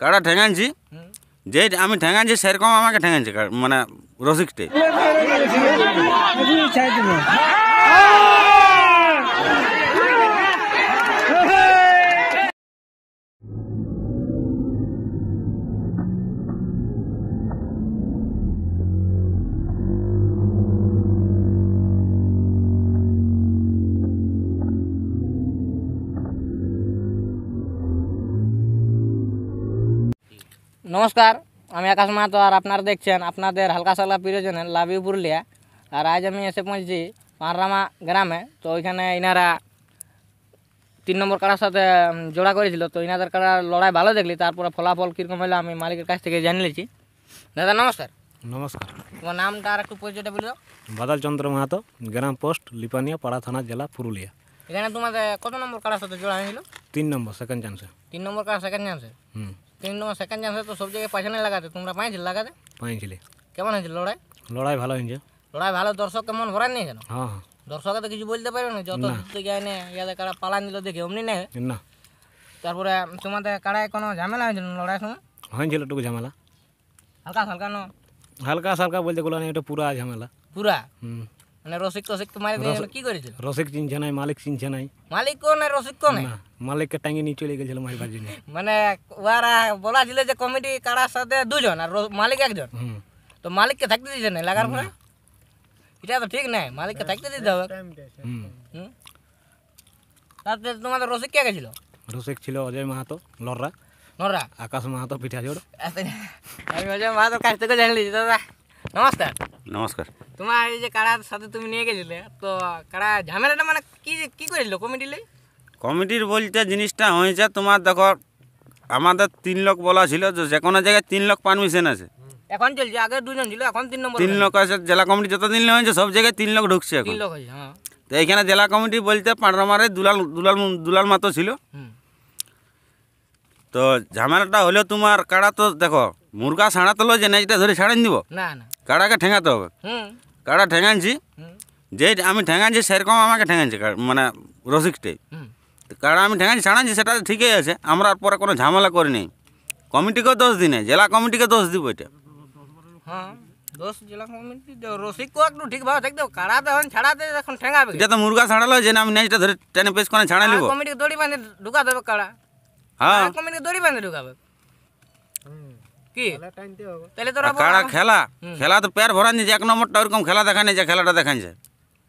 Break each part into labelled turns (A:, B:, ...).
A: কাড়া ঠেঙাইছি, যে আমি ঠেঙাইছি সেরকম আমাকে ঠেঙাইছে মানে রসিকটে।
B: নমস্কার, আমি আকাশ মাহাতো আর আপনারা দেখছেন আপনাদের হালকা সালকা প্রিয় চ্যানেল লাভ ইউ পুরুলিয়া। আর আজ আমি এসে পৌঁছেছি পানরামা গ্রামে। তো ওইখানে ইনারা 3 নম্বর কাড়ার সাথে জোড়া করেছিল। তো ইনাদের কাড়ার লড়াই ভালো দেখলি, তারপরে ফলাফল কীরকম হলো আমি মালিকের কাছ থেকে জেনে নিয়েছি। দাদা নমস্কার।
C: নমস্কার।
B: তোমার নামটা আর একটু পরিচয়টা বলে দাও।
C: বাদল চন্দ্র মাহাতো, গ্রাম পোস্ট লিপানিয়া, পাড়া থানা, জেলা পুরুলিয়া।
B: এখানে তোমাদের কত নম্বর কাড়ার সাথে জোড়া হয়েছিল?
C: 3 নম্বর সেকেন্ড চান্সে।
B: 3 নম্বর কাড়া সেকেন্ড চান্সে। 3 নম্বর সেকেন্ড চান্সে তো সব জায়গায় পাইছানে লাগাতে, তোমরা পাইছিল লাগাতে?
C: পাইছিলে।
B: কেমন হয়েছিল লড়াই?
C: লড়াই ভালো হয়েছে।
B: লড়াই ভালো, দর্শক কেমন ভরান নিয়ে কেন?
C: হ্যাঁ হ্যাঁ।
B: দর্শকে তো কিছু বলতে পারবে না, যত থেকে আনে ইয়াদের কাড়া পালান দিল দেখে অমনি নেই।
C: না,
B: তারপরে তোমাদের কাড়ায় কোনো ঝামেলা হয়েছিল লড়াইয়ের সময়?
C: হয়েছিল একটু ঝামেলা।
B: হালকা হালকা ন?
C: হালকা সালকা বলতে গেলো না, এটা পুরা ঝামেলা।
B: পুরা মানে রসিক টসিক তো মারি দিয়ে কি করেছিল?
C: রসিক চিনছে নাই, মালিক চিনছে নাই।
B: মালিক কোন নাই, রসিক কোন নাই?
C: না, মালিককে টাঙ্গি নিয়ে চলে গেছিল মারিবার জন্য।
B: মানে ওরা বলা ছিল যে কমিটি কাড়ার সাথে 2 জন আর মালিক 1 জন। তো মালিককে থাকতে দিয়েছে না লাগার পরে? এটা তো ঠিক নাই, মালিককে থাকতে দিতে হবে। তারপরে তোমাদের রসিক কে গেছিল?
C: রসিক ছিল অজয় মাহাতো লড়রা,
B: নরা
C: আকাশ মাহাতো পিঠা জোড়।
B: আমি অজয় মাহাতোর কাছ থেকে জানলি। দাদা নমস্কার।
A: নমস্কার।
B: তোমার এই যে কাড়ার সাথে তুমি নিয়ে গেছিলে, তো কাড়া ঝামেলাটা মানে কি করেছিল কমিটিলে?
A: কমিটির বলতে জিনিসটা হয়েছে তোমার দেখো, আমাদের 3 লোক বলা ছিল যে কোনো জায়গায় 3 লোক পারমিশন আছে।
B: এখন চলছে, আগে 2 জন ছিল, এখন 3 নম্বর
A: 3 লোক আছে। জেলা কমিটি যতদিন হয়েছে সব জায়গায় 3 লোক ঢুকছে এখন।
B: 3 লোক হয়েছে। হ্যাঁ।
A: তো এইখানে জেলা কমিটি বলতে পানরামারে দুলাল মাতো ছিল। তো ঝামেলাটা হলো তোমার কাড়া তো দেখো মুরগা ছাড়া তো যে নেজটা ধরে ছাড়েন দিব
B: না না,
A: কাড়াকে ঠেঙাতে হবে। কাড়া ঠেঙাইছি, যে আমি ঠেঙাইছি সেরকম আমাকে ঠেঙাইছে মানে রসিকটে। কাড়া আমি ঠেঙাইছি ছাড়াইছি, সেটা ঠিকই আছে। আমরা পরে কোনো ঝামেলা করিনি। কমিটিকেও দোষ দিই না, জেলা কমিটিকে দোষ দিব এটা।
B: হ্যাঁ, দোষ জেলা কমিটি। রসিকও একটু ঠিকভাবে থাকতে হবে, কাড়া তো এখন ছাড়াতে এখন ঠেঙাবে।
A: এটা তো মুরগা ছাড়ালো যে আমি নেজটা ধরে টেনে পেশ করে ছাড়াই নিব।
B: কমিটিকে দড়ি বাঁধে ঢুকাতে হবে কাড়া।
A: হ্যাঁ,
B: কমিটিকে দড়ি বাঁধে ঢুকাবে কি? তাহলে তোরা
A: কাড়া খেলা তো প্যার ভরান যে 1 নম্বরটা ওরকম খেলা দেখানি, যে খেলাটা দেখাচ্ছে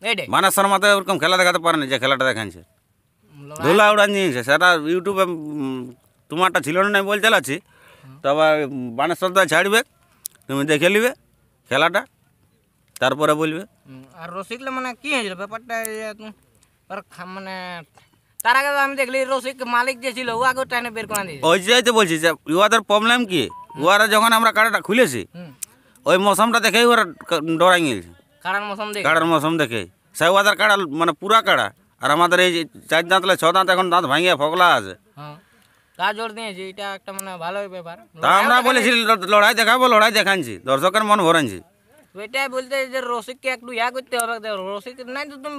B: এইটাই
A: বানা শর্মাতে ওরকম খেলা দেখাতে পারেনি যে খেলাটা দেখাচ্ছে। ধুলা উড়ান নিয়েছে সেটা ইউটিউবে তোমারটা ছিল না বলতে চালাচ্ছি। তবে বানেশ্বর দা ছাড়বে, তুমি দেখে নিবে খেলাটা, তারপরে বলবে।
B: আর রসিকলে মানে কি হয়েছিল ব্যাপারটা? মানে তার আগে তো আমি দেখলি রসিক মালিক যে ছিল ও আগে টাইনে বের করে দিয়েছে।
A: ওই যে বলছি যে ওদের প্রবলেম কি, ওরা যখন আমরা কাড়াটা খুলেছি ওই মৌসুমটা দেখেই ওরা ডরাই গিয়েছে। কাড়ার মৌসুম দেখে সে ওদের কাড়া মানে পুরা কাড়া। আর আমাদের এই 4 দাঁতলে 6 দাঁত এখন দাঁত ভাঙিয়ে ফগলা আছে।
B: তা জোর দিয়েছি, এটা একটা মানে ভালো ব্যাপার।
A: তা আমরা বলেছি লড়াই দেখাবো, লড়াই দেখাচ্ছি, দর্শকের মন ভরাচ্ছি।
B: ওইটাই বলতে যে রসিককে একটু করতে হবে। রসিক নাই তো তুমি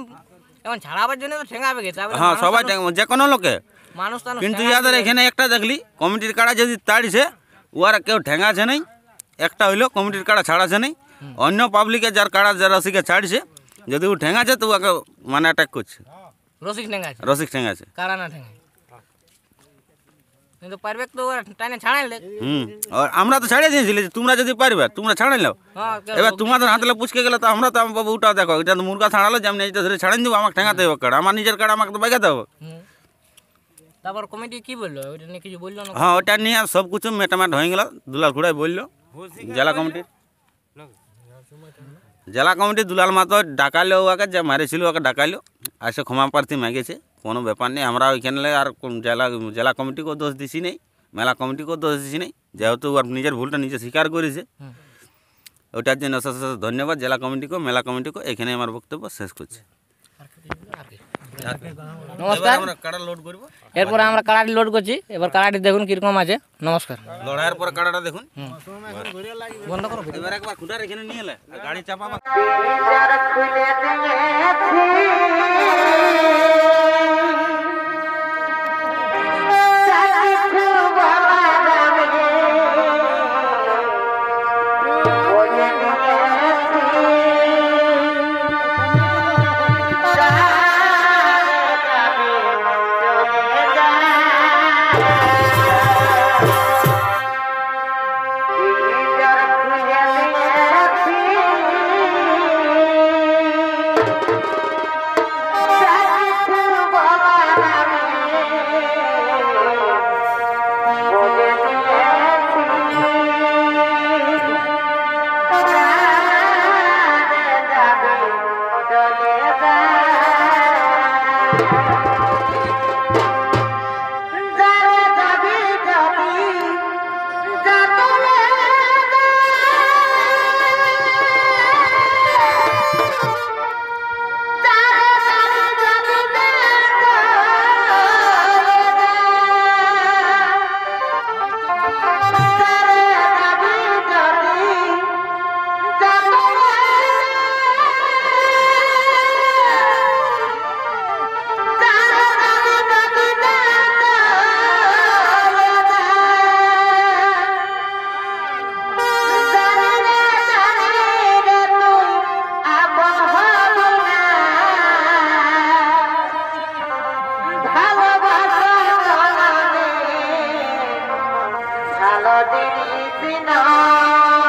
B: এখন ছাড়াবার জন্য তো ঠেঙাবে গেছে।
A: হ্যাঁ, সবাই যে কোনো লোকে
B: মানুষ তো
A: কিন্তু ইয়াদের এখানে একটা দেখলি কমিটির কাড়া যদি তাড়িছে ওরা কেউ ঠেঙাছে নেই। একটা হইলো কমিটির কাড়া ছাড়াছে নেই, অন্য পাবলিকে যার কাড়া যার রসিকে ছাড়ছে যদি ও ঠেঙাছে তো ওকে মানে অ্যাটাক করছে। রসিক ঠেঙাছে,
B: কাড়া না ঠেঙায় কিন্তু পারবে তো টাইনে ছাড়াইলে।
A: আর আমরা তো ছাড়িয়ে দিয়েছিলি, তোমরা যদি পারবে তোমরা ছাড়াই নাও। এবার তোমাদের হাতলে পুচকে গেলে তো আমরা তো বাবু ওটা দেখো, এটা তো মুরগা ছাড়ালো যে আমি এইটা ধরে ছাড়াই দেবো, আমাকে ঠেঙাতে হবে কাড়া, আমার নিজের কাড়া আমাকে তো বাগাতে হবে।
B: তারপর কমিটি কি বললো ওইটা নিয়ে কিছু বললো না?
A: হ্যাঁ, ওটা নিয়ে সব কিছু মেটামাট হয়ে গেল। দুলাল খুড়াই বললো জেলা কমিটি দুলাল মাতো ডাকালো ওকে, যে মারেছিল ওকে ডাকালো, আসে ক্ষমা প্রার্থী মাগেছে, কোনো ব্যাপার নেই। আমরা ওইখানে আর জেলা কমিটিকেও দোষ দিছি নেই, মেলা কমিটিকেও দোষ দিছি নেই, যেহেতু ওর নিজের ভুলটা নিজে স্বীকার করেছে। ওটার জন্য অশেষ ধন্যবাদ জেলা কমিটিকেও মেলা কমিটিকেও। এখানে আমার বক্তব্য শেষ করছি।
B: নমস্কার। এরপরে আমরা কাড়াটি লোড করছি, এবার কাড়াটি দেখুন কিরকম আছে। নমস্কার।
A: লড়াইয়ের পরে কাড়াটা দেখুন।
B: বন্ধ করো,
A: এবার একবার খুঁটার এখানে নিয়ে এলে গাড়ি চাপাবা।
D: বাবা ভালো জিনিস নয়।